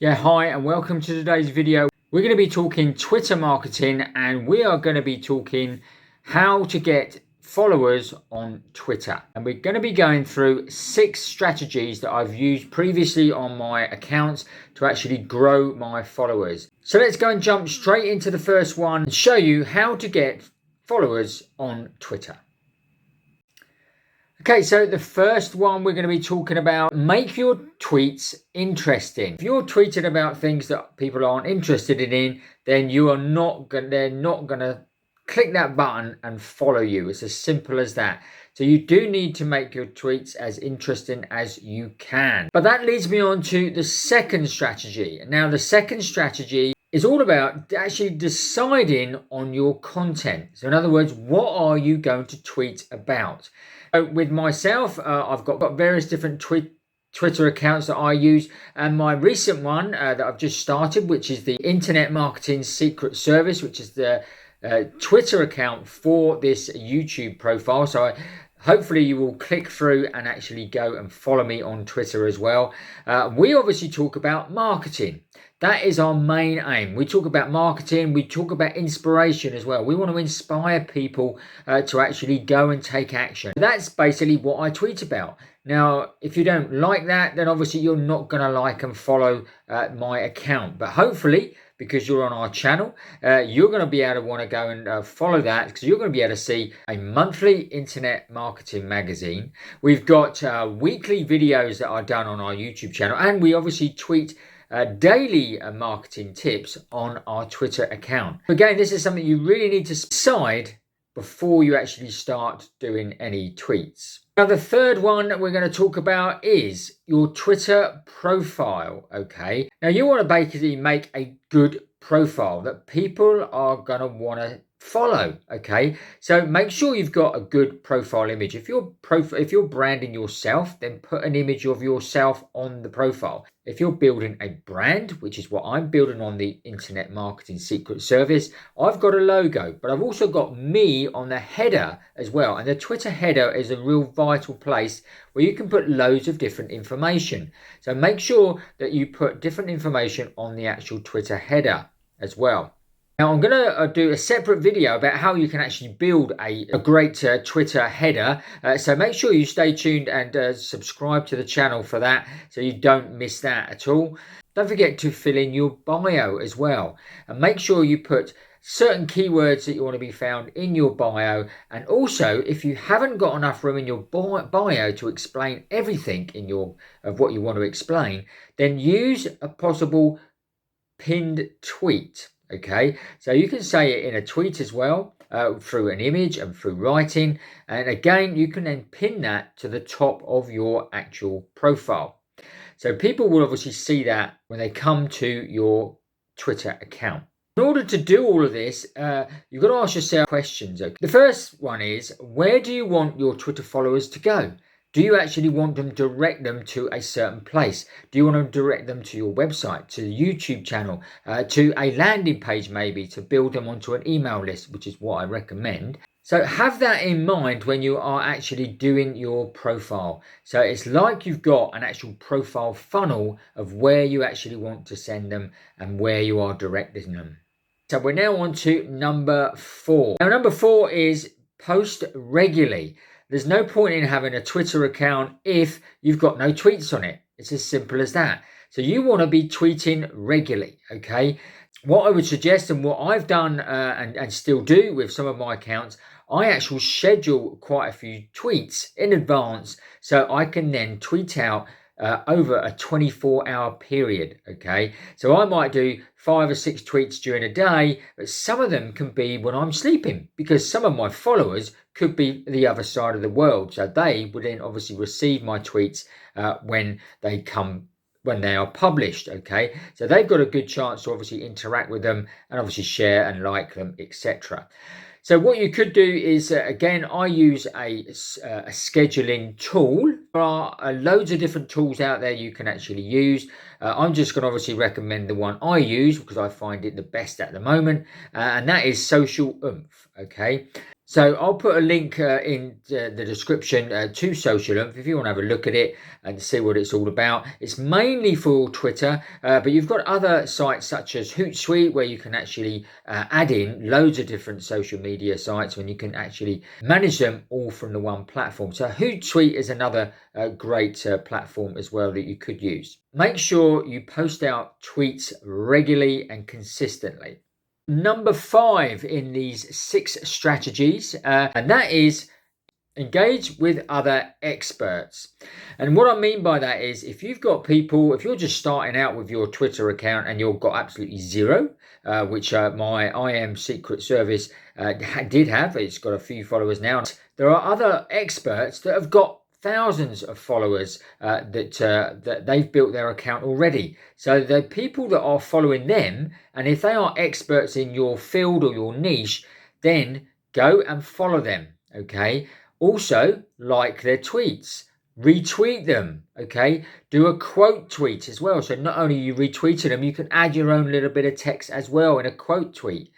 Yeah, hi and welcome to today's video. We're going to be talking Twitter marketing and we are going to be talking how to get followers on Twitter. And we're going to be going through 6 strategies that I've used previously on my accounts to actually grow my followers. So let's go and jump straight into the first one and show you how to get followers on Twitter. Okay, so the first one we're going to be talking about, make your tweets interesting. If you're tweeting about things that people aren't interested in, then they're not going to click that button and follow you. It's as simple as that. So you do need to make your tweets as interesting as you can. But that leads me on to the second strategy. Now, the second strategy is all about actually deciding on your content. So in other words, what are you going to tweet about? With myself, I've got various different Twitter accounts that I use, and my recent one that I've just started, which is the Internet Marketing Secret Service, which is the Twitter account for this YouTube profile. So hopefully you will click through and actually go and follow me on Twitter as well. We obviously talk about marketing. That is our main aim. We talk about marketing. We talk about inspiration as well. We want to inspire people to actually go and take action. That's basically what I tweet about. Now, if you don't like that, then obviously you're not going to like and follow my account. But hopefully, because you're on our channel, you're going to be able to want to go and follow that, because you're going to be able to see a monthly internet marketing magazine. We've got weekly videos that are done on our YouTube channel, and we obviously tweet daily marketing tips on our Twitter account. Again, this is something you really need to decide before you actually start doing any tweets. Now, the third one that we're going to talk about is your Twitter profile. Okay. Now, you want to basically make a good profile that people are going to want to follow. Okay, so make sure you've got a good profile image. If you're branding yourself, then put an image of yourself on the profile. If you're building a brand, which is what I'm building on the Internet Marketing Secret Service, I've got a logo, but I've also got me on the header as well. And the Twitter header is a real vital place where you can put loads of different information. So make sure that you put different information on the actual Twitter header as well. Now, I'm going to do a separate video about how you can actually build a great Twitter header. So make sure you stay tuned and subscribe to the channel for that, so you don't miss that at all. Don't forget to fill in your bio as well. And make sure you put certain keywords that you want to be found in your bio. And also, if you haven't got enough room in your bio to explain everything of what you want to explain, then use a possible pinned tweet. Okay, so you can say it in a tweet as well, through an image and through writing. And again, you can then pin that to the top of your actual profile. So people will obviously see that when they come to your Twitter account. In order to do all of this, you've got to ask yourself questions. Okay? The first one is, where do you want your Twitter followers to go? Do you actually want them to direct them to a certain place? Do you want to direct them to your website, to the YouTube channel, to a landing page maybe, to build them onto an email list, which is what I recommend. So have that in mind when you are actually doing your profile. So it's like you've got an actual profile funnel of where you actually want to send them and where you are directing them. So we're now on to number 4. Now, number 4 is post regularly. There's no point in having a Twitter account if you've got no tweets on it. It's as simple as that. So you want to be tweeting regularly, okay? What I would suggest, and what I've done and still do with some of my accounts, I actually schedule quite a few tweets in advance so I can then tweet out over a 24-hour period, okay? So I might do 5 or 6 tweets during a day, but some of them can be when I'm sleeping, because some of my followers could be the other side of the world. So they would then obviously receive my tweets when they are published, okay? So they've got a good chance to obviously interact with them and obviously share and like them, etc. So what you could do is, again, I use a scheduling tool. There are loads of different tools out there you can actually use. I'm just going to obviously recommend the one I use because I find it the best at the moment, and that is Social Oomph, okay? So I'll put a link in the description to Social if you want to have a look at it and see what it's all about. It's mainly for Twitter, but you've got other sites such as Hootsuite where you can actually add in loads of different social media sites when you can actually manage them all from the one platform. So Hootsuite is another great platform as well that you could use. Make sure you post out tweets regularly and consistently. Number 5 in these 6 strategies, and that is engage with other experts. And what I mean by that is if you've got people, if you're just starting out with your Twitter account and you've got absolutely zero, which my I Am Secret Service did have, it's got a few followers now. There are other experts that have got thousands of followers that they've built their account already. So the people that are following them, and if they are experts in your field or your niche, then go and follow them. Okay. Also, like their tweets, retweet them. Okay. Do a quote tweet as well. So not only you retweeting them, you can add your own little bit of text as well in a quote tweet.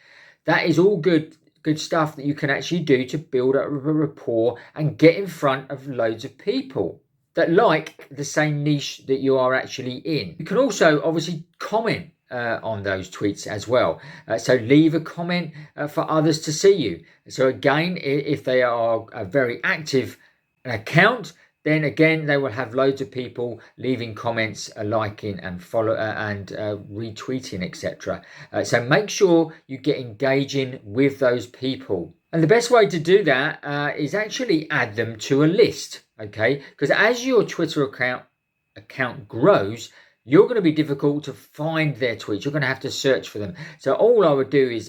That is all good stuff that you can actually do to build up a rapport and get in front of loads of people that like the same niche that you are actually in. You can also obviously comment on those tweets as well. So leave a comment for others to see you. So again, if they are a very active account, then again they will have loads of people leaving comments, liking and follow and retweeting, etc. So make sure you get engaging with those people, and the best way to do that is actually add them to a list. Okay, because as your Twitter account grows, you're going to be difficult to find their tweets. You're going to have to search for them. So all I would do is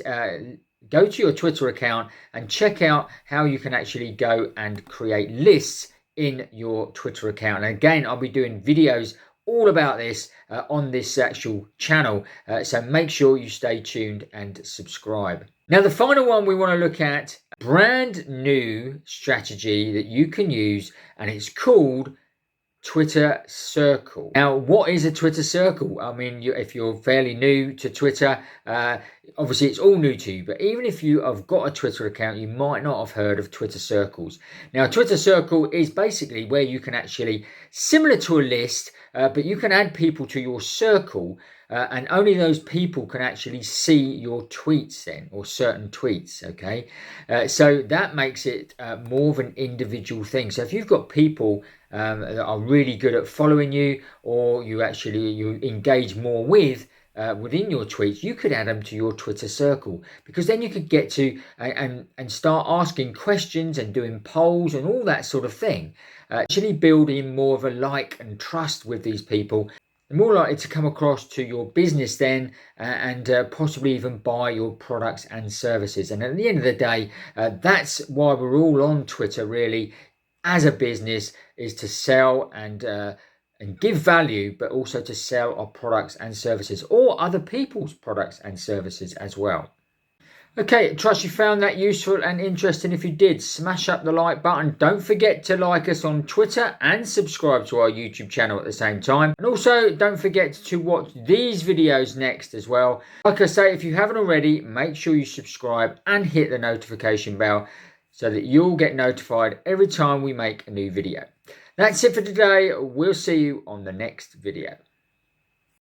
go to your Twitter account and check out how you can actually go and create lists in your Twitter account. And again, I'll be doing videos all about this on this actual channel. So make sure you stay tuned and subscribe. Now, the final one we want to look at, brand new strategy that you can use, and it's called Twitter Circle. Now, what is a Twitter Circle? I mean, if you're fairly new to Twitter, obviously it's all new to you, but even if you have got a Twitter account, you might not have heard of Twitter Circles. Now, Twitter Circle is basically where you can actually, similar to a list, but you can add people to your circle, and only those people can actually see your tweets then, or certain tweets. Okay, so that makes it more of an individual thing. So if you've got people that are really good at following you, or you engage more with within your tweets, you could add them to your Twitter Circle, because then you could get to and start asking questions and doing polls and all that sort of thing, actually building more of a like and trust with these people. More likely to come across to your business then, and possibly even buy your products and services. And at the end of the day, that's why we're all on Twitter really, as a business, is to sell and give value, but also to sell our products and services, or other people's products and services as well. Okay, trust you found that useful and interesting. If you did, smash up the like button. Don't forget to like us on Twitter and subscribe to our YouTube channel at the same time. And also, don't forget to watch these videos next as well. Like I say, if you haven't already, make sure you subscribe and hit the notification bell so that you'll get notified every time we make a new video. That's it for today. We'll see you on the next video.